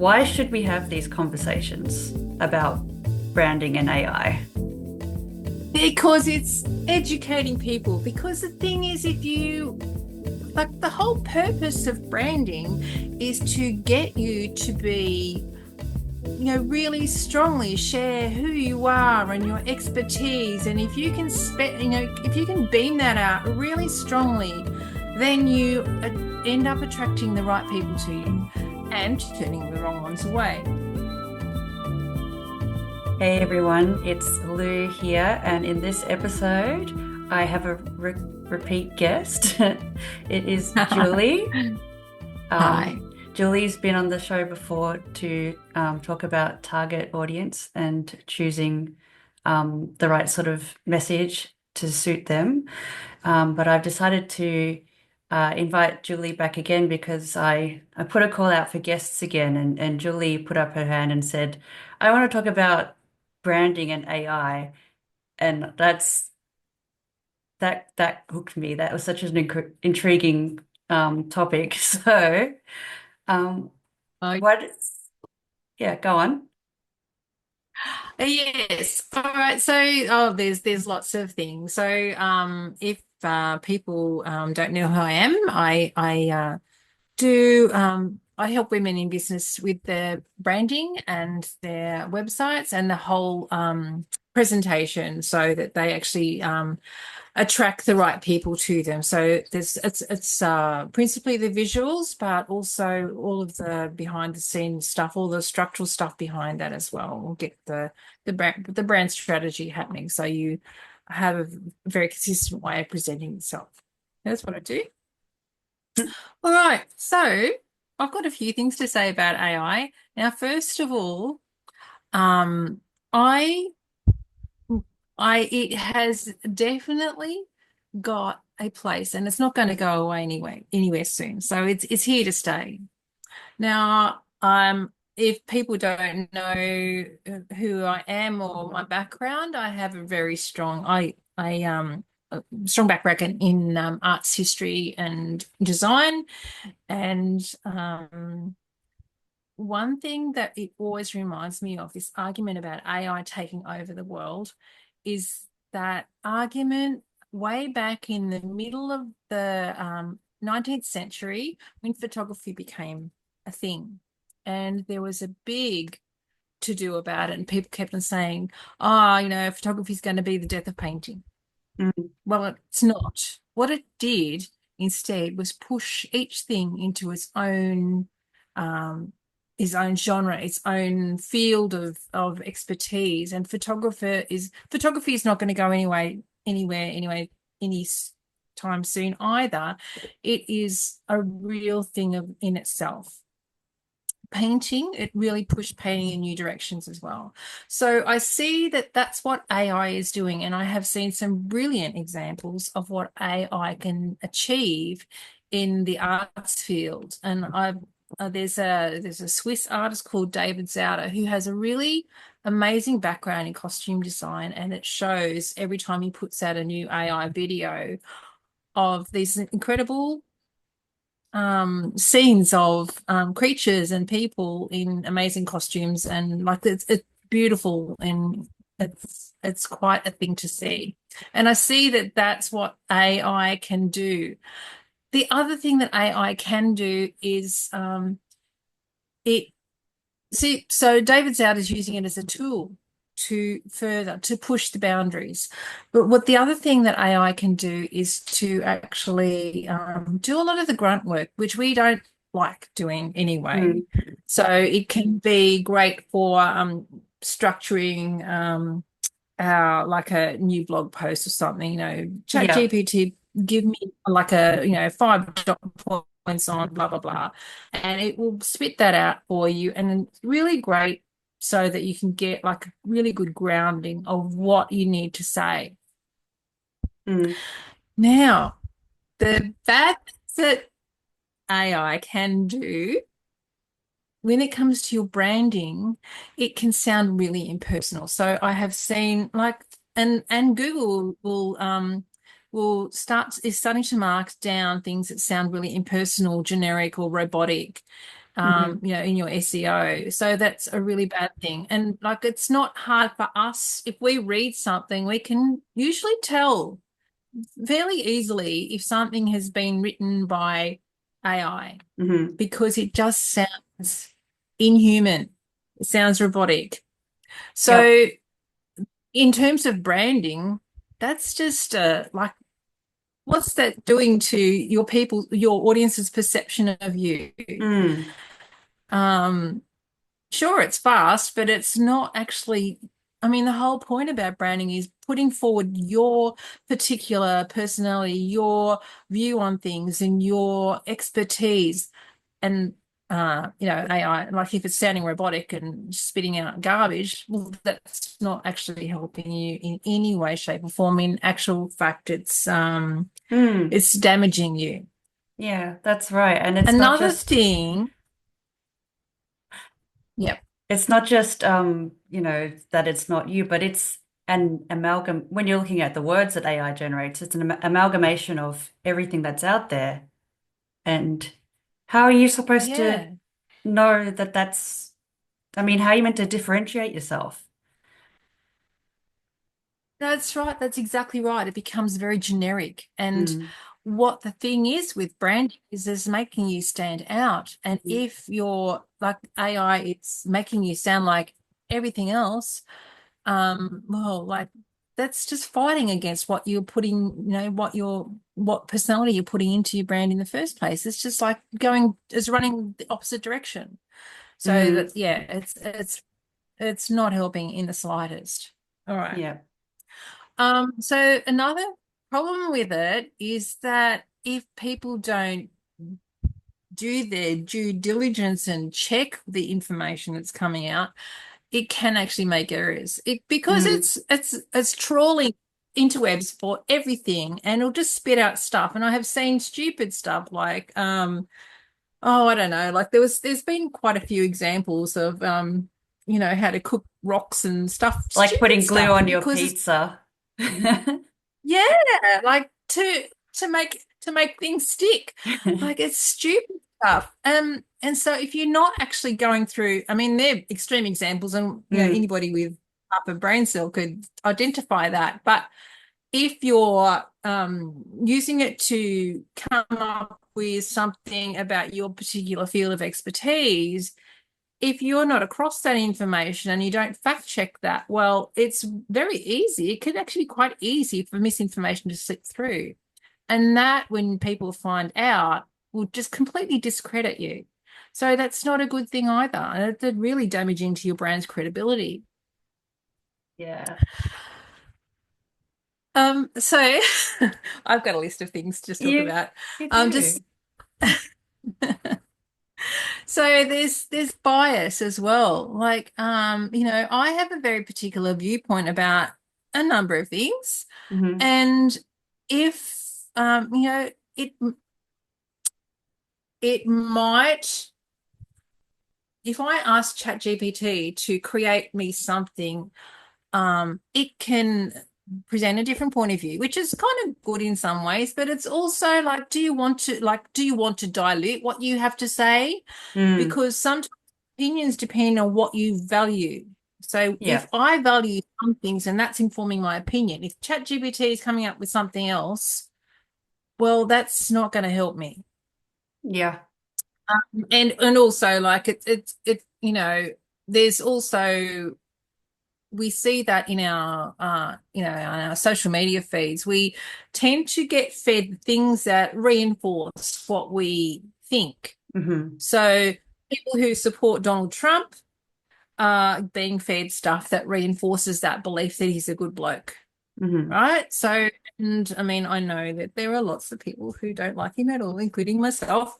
why should we have these conversations about branding and AI? Because it's educating people. Because the thing is, if you like, the whole purpose of branding is to get you to be, really strongly share who you are and your expertise. And if you can if you can beam that out really strongly, then you end up attracting the right people to you and turning the wrong ones away. Hey everyone, it's Lou here, and in this episode, I have a repeat guest. It is Julie. Hi. Julie's been on the show before to talk about target audience and choosing the right sort of message to suit them. But I've decided to invite Julie back again because I put a call out for guests again, and Julie put up her hand and said, I want to talk about branding and AI. And that hooked me. That was such an intriguing topic. So, um, Uh, what? Yeah, go on. yes. All right. So, there's lots of things. So, if people don't know who I am, I do I help women in business with their branding and their websites and the whole presentation so that they actually attract the right people to them. So it's principally the visuals, but also all of the behind the scenes stuff, all the structural stuff behind that as well. We'll get the brand strategy happening, so you have a very consistent way of presenting yourself. That's what I do. All right, so I've got a few things to say about AI. Now, first of all, um, I it has definitely got a place, and it's not going to go away anywhere soon. So it's here to stay. Now, if people don't know who I am or my background, I have a very strong a strong background in arts history and design. And one thing that it always reminds me of, this argument about AI taking over the world, is that argument way back in the middle of the 19th century when photography became a thing. And there was a big to do about it, and people kept on saying, oh, photography is going to be the death of painting. Mm, Well, it's not. What it did instead was push each thing into um, its own genre, its own field of expertise. And photography is not going to go anywhere any time soon either. It is a real thing in itself. Painting, it really pushed painting in new directions as well. So I see that that's what AI is doing, and I have seen some brilliant examples of what AI can achieve in the arts field. And I've there's a Swiss artist called David Zauder who has a really amazing background in costume design, and it shows every time he puts out a new AI video of these incredible scenes of creatures and people in amazing costumes, and like it's beautiful, and it's quite a thing to see. And I see that that's what AI can do. The other thing that AI can do is it see so David Zoud is using it as a tool to push the boundaries. But what the other thing that AI can do is to actually do a lot of the grunt work, which we don't like doing anyway. mm, So it can be great for structuring our like a new blog post or something. Chat yeah. GPT, give me like a 5 points on blah blah blah, and it will spit that out for you, and it's really great so that you can get like a really good grounding of what you need to say. Mm, Now, the bad things that AI can do when it comes to your branding, it can sound really impersonal. So I have seen like, and Google is starting to mark down things that sound really impersonal, generic, or robotic. Hmm. in your SEO. So that's a really bad thing. And like, it's not hard for us. If we read something, we can usually tell fairly easily if something has been written by AI Hmm. because it just sounds inhuman. It sounds robotic. Yep. So in terms of branding, that's just like, what's that doing to your people, your audience's perception of you? Mm. Um, sure, it's fast, but it's not actually. I mean, the whole point about branding is putting forward your particular personality, your view on things, and your expertise. And AI, like if it's sounding robotic and spitting out garbage, well, that's not actually helping you in any way, shape, or form. In actual fact, Mm. it's damaging you. Yeah, that's right. And it's not Another just thing, yep, that it's not you, but it's an amalgam. When you're looking at the words that AI generates, it's an amalgamation of everything that's out there. And how are you supposed to yeah. know that I mean, how are you meant to differentiate yourself? That's right. That's exactly right. It becomes very generic. And Mm. what the thing is with branding is making you stand out. And Mm. if you're like AI, it's making you sound like everything else, well, like that's just fighting against what you're putting, what personality you're putting into your brand in the first place. It's just like running the opposite direction. So Mm. that, yeah, it's not helping in the slightest. All right. Yeah. So another problem with it is that if people don't do their due diligence and check the information that's coming out, it can actually make errors. Because Mm. it's trawling interwebs for everything and it'll just spit out stuff. And I have seen stupid stuff like oh, I don't know, like there's been quite a few examples of how to cook rocks and stuff, Like stupid putting glue stuff on your because it's pizza. yeah, like to make things stick. Like it's stupid stuff. And so if you're not actually going through, I mean, they're extreme examples, and Mm. anybody with half a brain cell could identify that. But if you're using it to come up with something about your particular field of expertise, if you're not across that information and you don't fact check that, well, it's very easy. It could actually be quite easy for misinformation to slip through. And that, when people find out, will just completely discredit you. So that's not a good thing either. And it's really damaging to your brand's credibility. Yeah. So I've got a list of things to just talk You about. you Just do. so there's bias as well. Like I have a very particular viewpoint about a number of things. Hmm. And if it might, if I ask ChatGPT to create me something, it can present a different point of view, which is kind of good in some ways, but it's also like, do you want to dilute what you have to say? Mm. Because sometimes opinions depend on what you value. So if Yeah. I value some things and that's informing my opinion, if ChatGPT is coming up with something else, well, that's not going to help me. Yeah. And also like there's also, we see that in our social media feeds. We tend to get fed things that reinforce what we think. Hmm. So people who support Donald Trump are being fed stuff that reinforces that belief that he's a good bloke, Hmm. right? So, and I mean, I know that there are lots of people who don't like him at all, including myself.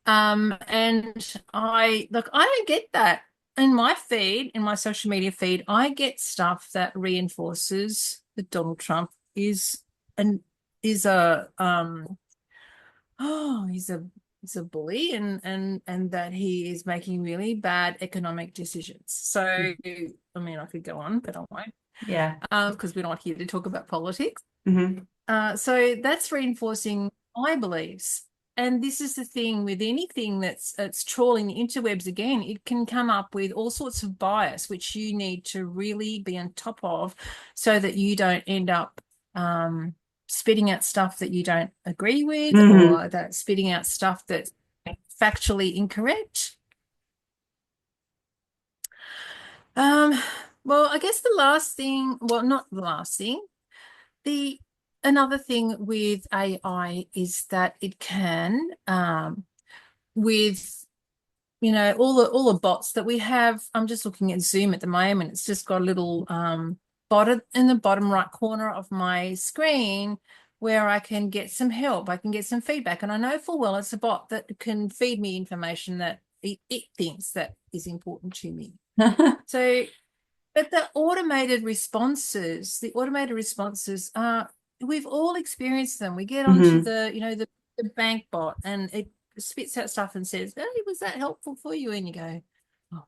And I don't get that in my feed, in my social media feed. I get stuff that reinforces that Donald Trump and is a oh, he's a bully, and that he is making really bad economic decisions. So, I mean, I could go on, but I won't, Yeah. because we're not here to talk about politics. Hmm. So that's reinforcing my beliefs. and this is the thing with anything that's trawling the interwebs again, it can come up with all sorts of bias, which you need to really be on top of so that you don't end up spitting out stuff that you don't agree with Hmm. or that spitting out stuff that's factually incorrect. Um, well, I guess the last thing, well, not the last thing, the another thing with AI is that it can, with all the bots that we have. I'm just looking at Zoom at the moment. It's just got a little bot in the bottom right corner of my screen where I can get some help. I can get some feedback, and I know full well it's a bot that can feed me information that it thinks that is important to me. So, but the automated responses are, we've all experienced them. We get onto Hmm. the bank bot and it spits out stuff and says, "Hey, was that helpful for you?" And you go, "Oh,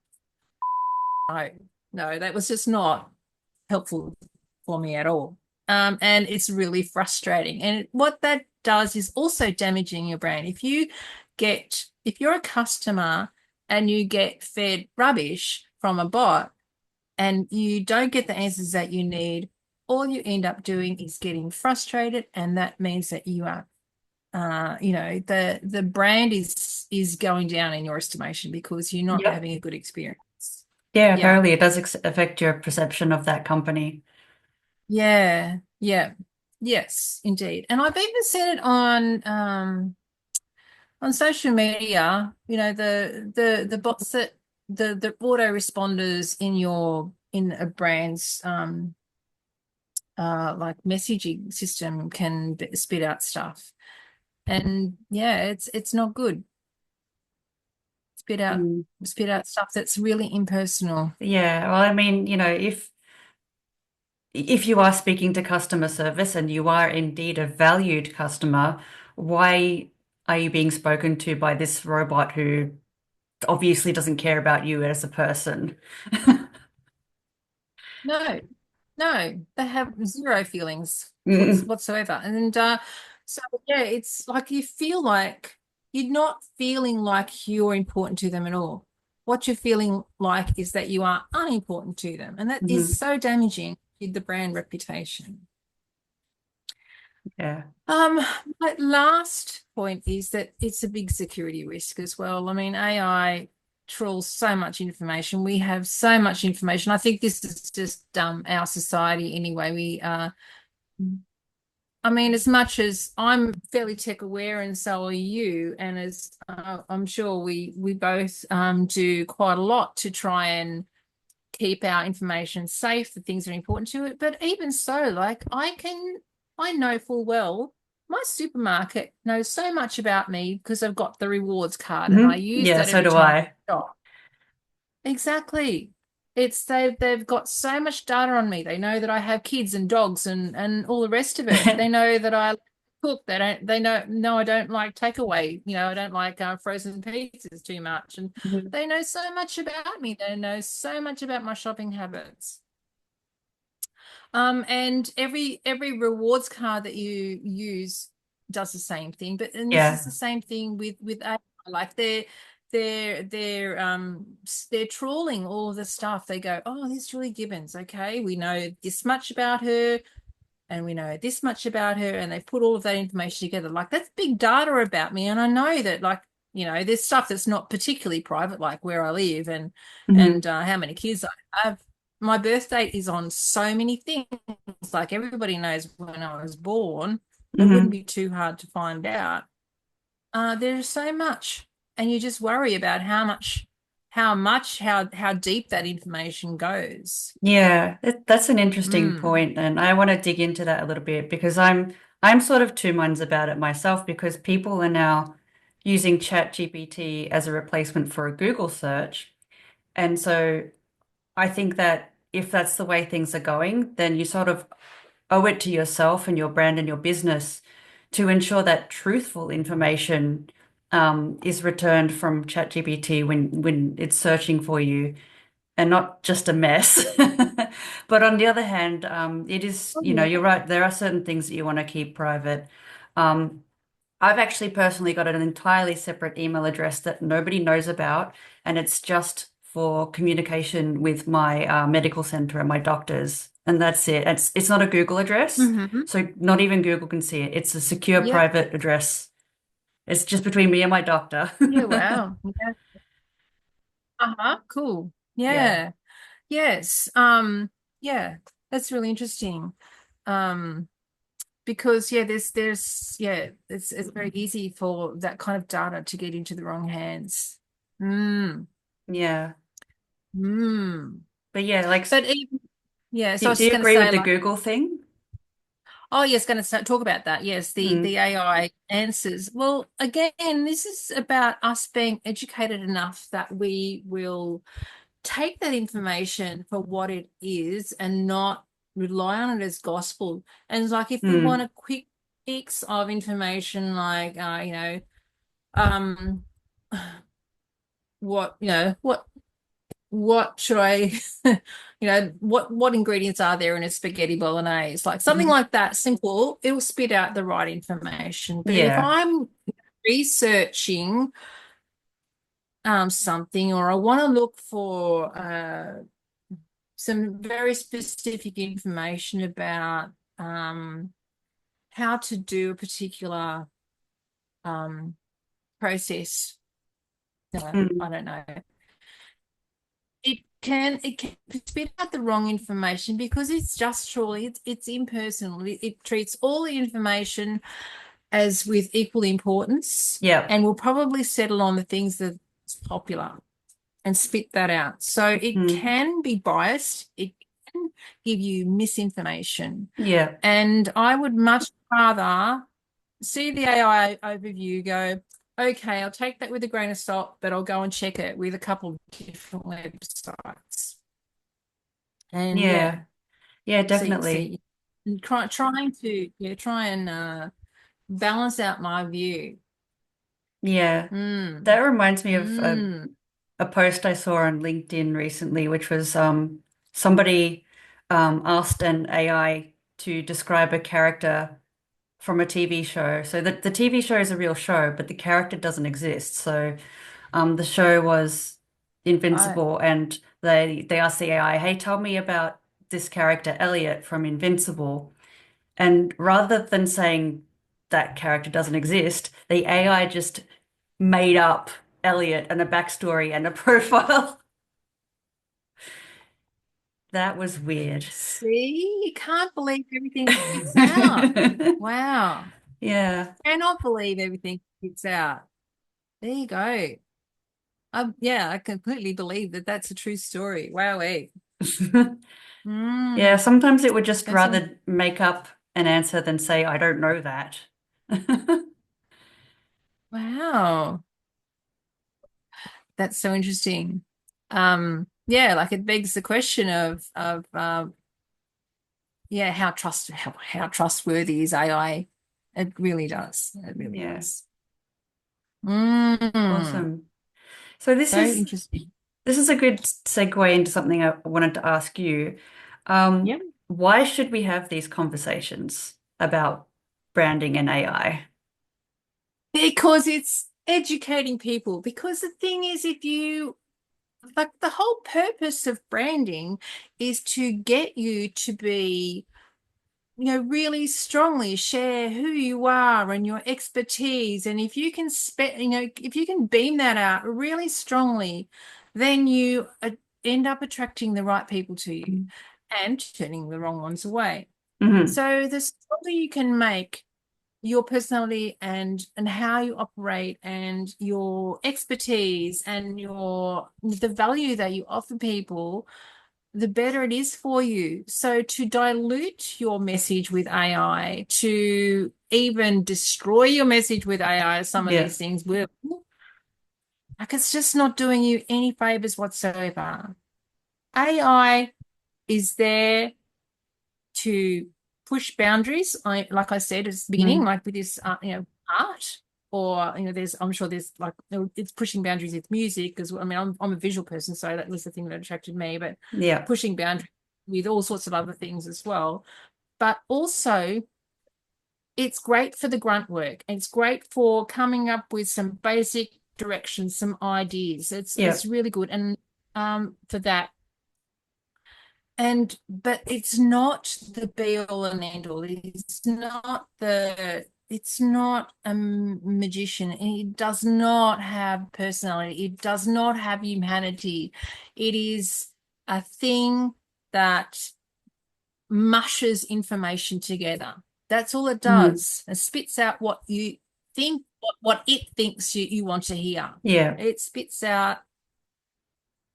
no, no, that was just not helpful for me at all." And it's really frustrating. And what that does is also damaging your brain. If you're a customer and you get fed rubbish from a bot, and you don't get the answers that you need, all you end up doing is getting frustrated, and that means that you are, the brand is going down in your estimation because you're not Yep. having a good experience. Yeah, Yeah, totally. It does affect your perception of that company. yeah, yeah, yes, indeed. And I've even seen it on social media. The bots that the autoresponders in a brand's like messaging system can spit out stuff, and yeah, it's not good. spit out Mm. spit out stuff that's really impersonal. Yeah, well, I mean, if you are speaking to customer service and you are indeed a valued customer, why are you being spoken to by this robot who obviously doesn't care about you as a person? No, no, they have zero feelings Mm. whatsoever. And so yeah, it's like you feel like you're not feeling like you're important to them at all. What you're feeling like is that you are unimportant to them, and that is Mhm. so damaging to the brand reputation. Yeah. Um, my last point is that it's a big security risk as well. I mean, AI trawls so much information. We have so much information. I think this is just our society anyway. I mean, as much as I'm fairly tech aware, and so are you, and as I'm sure we both do quite a lot to try and keep our information safe, the things that are important to it. But even so, like I know full well my supermarket knows so much about me because I've got the rewards card and I Hmm. use Yeah, that so every do time I. I shop. Exactly. They've got so much data on me. They know that I have kids and dogs and all the rest of it. They know that I cook. They know I don't like takeaway. I don't like frozen pizzas too much. And Mhm. they know so much about me. They know so much about my shopping habits. And every rewards card that you use does the same thing. And this is Yeah. the same thing with AI. Like they're trawling all of the stuff. They go, "Oh, this Julie Gibbons. Okay, we know this much about her, and we know this much about her," and they put all of that information together. Like that's big data about me, and I know that there's stuff that's not particularly private, like where I live Hmm. and how many kids I have. My birth date is on so many things. Like everybody knows when I was born. It wouldn't Hmm. be too hard to find out. There's so much, and you just worry about how deep that information goes. Yeah, that's an interesting Mm. point, and I want to dig into that a little bit because I'm sort of two minds about it myself because people are now using ChatGPT as a replacement for a Google search. And so I think that if that's the way things are going, then you sort of owe it to yourself and your brand and your business to ensure that truthful information is returned from ChatGPT when it's searching for you and not just a mess. But on the other hand, it is, Oh, yeah. you're right, there are certain things that you want to keep private. Um, I've actually personally got an entirely separate email address that nobody knows about, and it's just for communication with my medical center and my doctors, and that's it. It's not a Google address, Mm-hmm. so not even Google can see it. It's a secure Yep. private address. It's just between me and my doctor. Yeah, wow. Yeah. Uh-huh. Cool. Yeah. Yeah. Yes. Yeah, that's really interesting. Um, because yeah, it's very easy for that kind of data to get into the wrong hands. Mm. Yeah. Mm. But yeah, like, But even, yeah, so I was do just you going to agree with say the like, Google thing? oh yes, going to talk about that. Yes, Mm, the AI answers. Well, again, this is about us being educated enough that we will take that information for what it is and not rely on it as gospel. And it's like if we want mm, a quick fix of information, like um, what what should I, what ingredients are there in a spaghetti bolognese? Like something mhm. like that, simple. It will spit out the right information. But if Yeah. I'm researching something, or I want to look for some very specific information about how to do a particular um, process. No, Mm, I don't know. It can spit out the wrong information because it's just surely it's impersonal. It treats all the information as with equal importance yeah. and will probably settle on the things that's popular and spit that out. So it Mm, can be biased. It can give you misinformation. yeah. And I would much rather see the AI overview, go, okay, I'll take that with a grain of salt, but I'll go and check it with a couple of different websites. And Yeah. yeah, Yeah, see, definitely. see, and try and balance out my view. Yeah. That Mm, reminds me of mm. a post I saw on LinkedIn recently, which was somebody asked an AI to describe a character from a TV show. So the TV show is a real show, but the character doesn't exist. So the show was Right. Invincible, and they asked the AI, "Hey, tell me about this character Elliot from Invincible." And rather than saying that character doesn't exist, the AI just made up Elliot and a backstory and a profile. That was weird. See, you can't believe everything spits out. Wow. Yeah. Cannot believe everything spits out. There you go. Yeah, I completely believe that that's a true story. Wow. Yeah, Mm, sometimes it would just that's rather make up an answer than say, I don't know that. wow. That's so interesting. Yeah, like it begs the question of yeah, how trustworthy is AI? It really does. It really Yeah, does. Mm, awesome. So so interesting. this is a good segue into something I wanted to ask you. Um, Yep. why should we have these conversations about branding and AI? Because it's educating people. Because the thing is, if you like the whole purpose of branding is to get you to be, really strongly share who you are and your expertise. And if you can if you can beam that out really strongly, then you end up attracting the right people to you and turning the wrong ones away. Hmm. So the stronger you can make your personality and how you operate and your expertise and the value that you offer people, the better it is for you. So to dilute your message with AI, to even destroy your message with AI, some of Yeah. these things will, like, it's just not doing you any favors whatsoever. AI is there to push boundaries. Like I said at the beginning, Mm. like with this, art, or I'm sure there's like it's pushing boundaries with music, because I mean I'm a visual person, so that was the thing that attracted me. But Yeah. pushing boundaries with all sorts of other things as well. But also, it's great for the grunt work. It's great for coming up with some basic directions, some ideas. Yeah. It's really good. And for that. And but it's not the be all and end all. It's not a magician. It does not have personality. It does not have humanity. It is a thing that mushes information together. That's all it Mm. does. It spits out what you think, what it thinks you want to hear. Yeah. It spits out,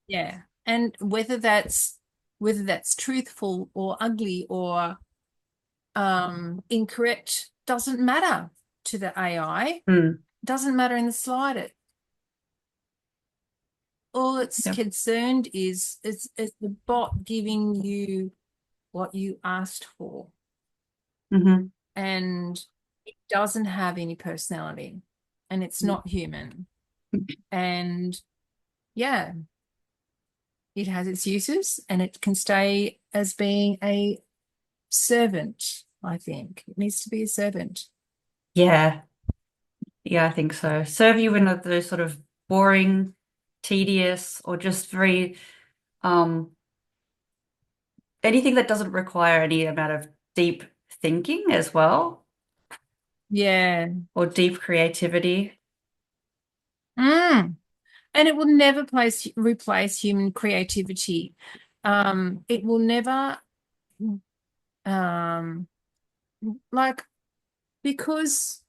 yeah. And whether that's truthful or ugly or incorrect doesn't matter to the AI. Mm. Doesn't matter in the slightest. All it's Yeah. concerned is it's the bot giving you what you asked for. Mm-hmm. And it doesn't have any personality and it's not human. And yeah, it has its uses and it can stay as being a servant, I think. It needs to be a servant. Yeah. Yeah, I think so. Serve you in those sort of boring, tedious, or just very um anything that doesn't require any amount of deep thinking as well, Yeah. or deep creativity. Mm. And it will never replace human creativity. It will never um like because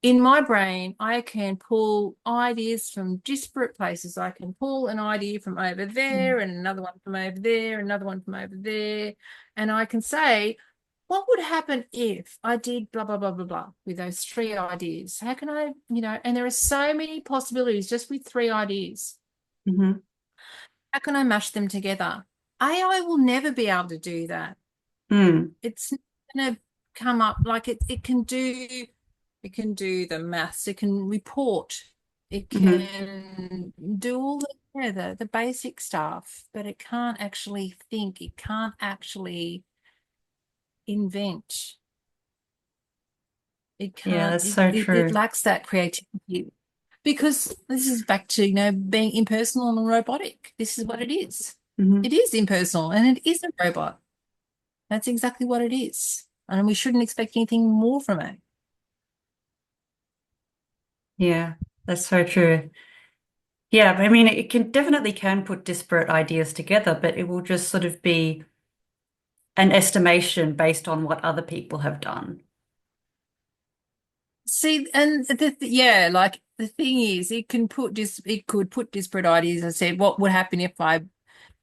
in my brain, I can pull ideas from disparate places. I can pull an idea from over there Mm. and another one from over there, another one from over there. And I can say, what would happen if I did blah, blah, blah, blah, blah with those three ideas? How can I, and there are so many possibilities just with three ideas. Mm-hmm. How can I mash them together? AI will never be able to do that. Mm. It's going to come up like it can do the maths, it can report, it Mm-hmm. can do all the basic stuff, but it can't actually think, it can't actually invent. It Yeah, can't, that's it, so it, it true. lacks that creativity because this is back to, being impersonal and robotic. This is what it is. Mm-hmm. It is impersonal and it is a robot. That's exactly what it is. And we shouldn't expect anything more from it. Yeah, that's so true. Yeah, I mean, it can definitely can put disparate ideas together, but it will just sort of be an estimation based on what other people have done. See, and yeah, like the thing is, it could put disparate ideas and said, what would happen if I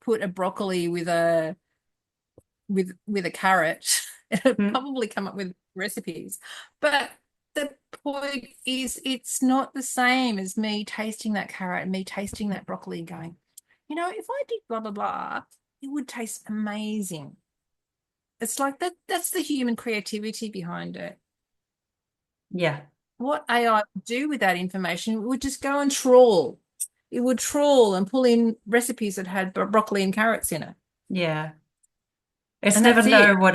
put a broccoli with a carrot? It'd Mm. probably come up with recipes. But the point is, it's not the same as me tasting that carrot and me tasting that broccoli and going, if I did blah blah blah, it would taste amazing. It's like that's the human creativity behind it. Yeah, What AI would do with that information, it would just go and trawl. It would trawl and pull in recipes that had broccoli and carrots in it. yeah. It's And never that's know it.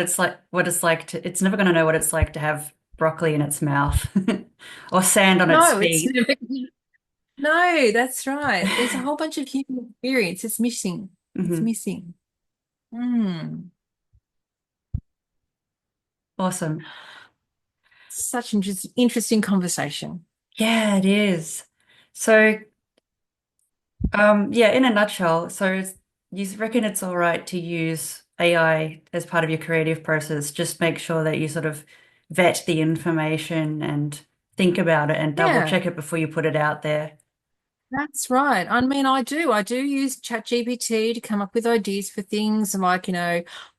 it's never going to know what it's like to have broccoli in its mouth or sand on its No, it's feet. no, that's right. There's a whole bunch of human experience. It's missing. It's Hmm. missing. Hmm. Awesome. Such an interesting conversation. Yeah, it is. So, yeah, in a nutshell, you reckon it's all right to use AI as part of your creative process. Just make sure that you sort of vet the information and think about it and double Yeah. check it before you put it out there. That's right. I mean, I do use ChatGPT to come up with ideas for things like,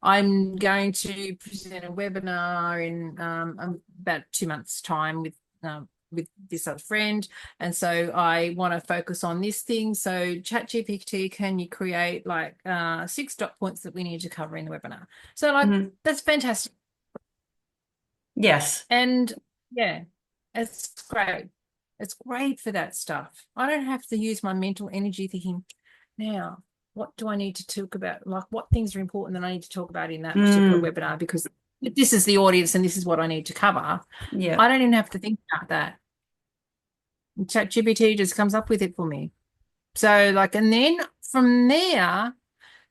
I'm going to present a webinar in about 2 months' time with this other friend. And so I want to focus on this thing. So ChatGPT, can you create like 6 dot points that we need to cover in the webinar? So like Hmm. that's fantastic. Yes. And yeah, it's great. It's great for that stuff. I don't have to use my mental energy thinking, now, what do I need to talk about? Like, what things are important that I need to talk about in that particular Mm. webinar? Because If this is the audience and this is what I need to cover, Yeah. I don't even have to think about that. ChatGPT just comes up with it for me. So like, and then from there,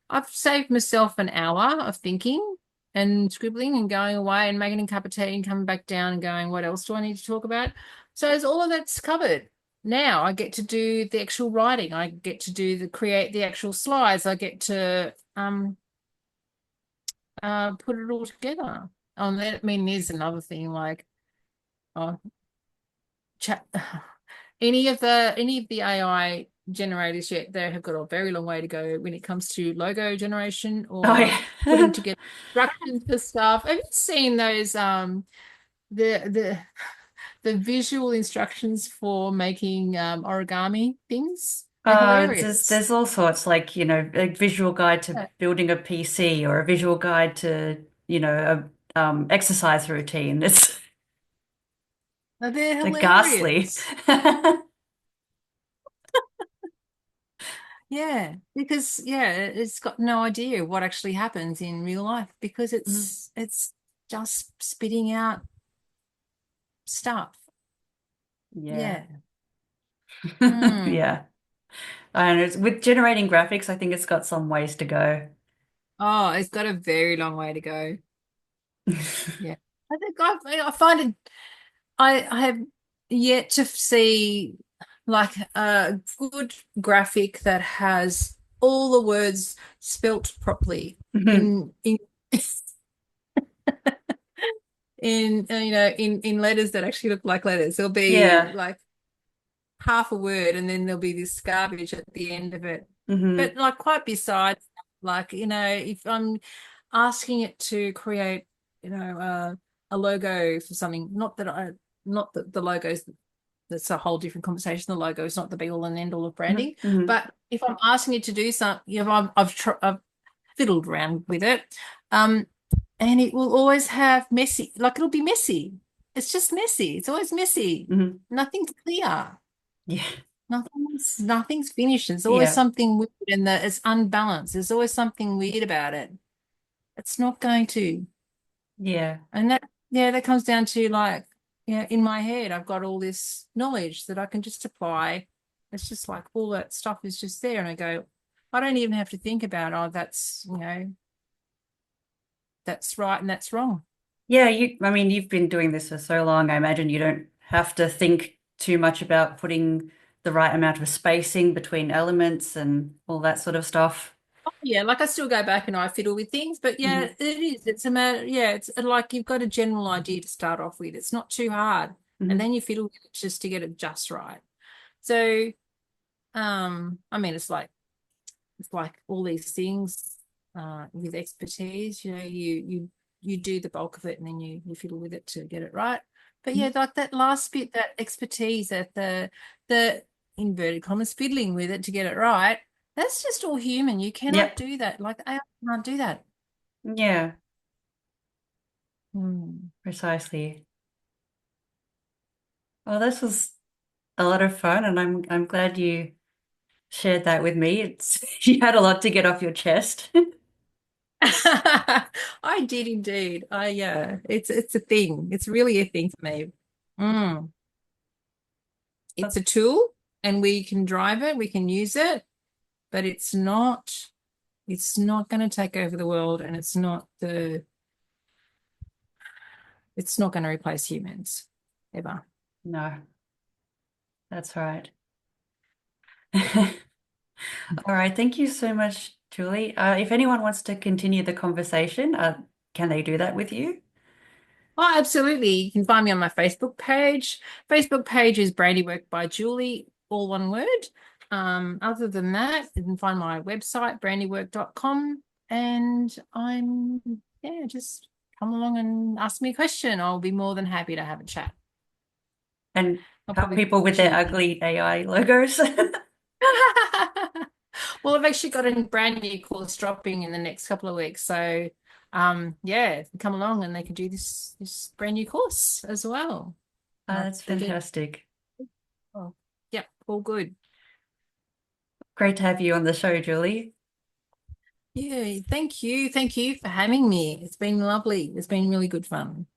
I've saved myself an hour of thinking and scribbling and going away and making a cup of tea and coming back down and going, what else do I need to talk about? So as all of that's covered. Now I get to do the actual writing. I get to create the actual slides. I get to put it all together. I mean, there's another thing like uh, chat any of the AI generators yet, they have got a very long way to go when it comes to logo generation Oh or putting yeah. together instructions for stuff. Have you seen those the the the visual instructions for making origami things? They're hilarious. There's all sorts like, a visual guide to Yeah, building a PC or a visual guide to, a exercise routine. they're They're ghastly. hilarious. Yeah, because it's got no idea what actually happens in real life because Mhm. it's just spitting out stuff. Yeah. Yeah. Mm. Yeah. And with generating graphics, I think it's got some ways to go. Oh, it's got a very long way to go. Yeah. I think I find it I have yet to see like a good graphic that has all the words spelt properly Mhm. in in letters that actually look like letters. There'll be Yeah. like half a word and then there'll be this garbage at the end of it. Hmm. But like quite besides, like, if I'm asking it to create, a logo for something, not that the logos, that's a whole different conversation. The logo is not the be all and end all of branding. Hmm. But if I'm asking it to do something, I've fiddled around with it. And it will always have messy, like it'll be messy. It's just messy. It's always messy. Hmm. Nothing's clear. Yeah. Nothing's finished. There's always Yeah. something weird and that it's unbalanced. There's always something weird about it. It's not going to. Yeah. And that comes down to like, in my head, I've got all this knowledge that I can just apply. It's just like all that stuff is just there. And I go, I don't even have to think about, oh, that's right and that's wrong. Yeah, I mean, you've been doing this for so long. I imagine you don't have to think too much about putting the right amount of spacing between elements and all that sort of stuff. Yeah, like I still go back and I fiddle with things, but yeah, Hmm. it is. It's a matter, yeah, it's like you've got a general idea to start off with. It's not too hard. And Hmm. then you fiddle with it just to get it just right. So, I mean, it's like all these things with expertise, you do the bulk of it and then you fiddle with it to get it right. But yeah, like that last bit, that expertise, that the inverted commas fiddling with it to get it right, that's just all human. You cannot Yep. do that. Like AI can't do that. Yeah, Hmm. precisely. Well, this was a lot of fun, and I'm glad you shared that with me. It's you had a lot to get off your chest. I did indeed. Yeah, it's a thing. It's really a thing for me. Mm. It's a tool and we can drive it, we can use it, but it's not going to take over the world and it's not going to replace humans ever. No, that's right. All right, thank you so much, Julie. If anyone wants to continue the conversation, can they do that with you? Oh, absolutely. You can find me on my Facebook page. Facebook page is Brandywork by Julie, all one word. Other than that, you can find my website, brandywork.com. And just come along and ask me a question. I'll be more than happy to have a chat. And I'll help probably people with teach their you. ugly AI logos. Well, I've actually got a brand new course dropping in the next couple of weeks. So, yeah, come along and they can do this brand new course as well. That's They get, fantastic. oh, yeah, all good. Great to have you on the show, Julie. Yeah, thank you. Thank you for having me. It's been lovely. It's been really good fun.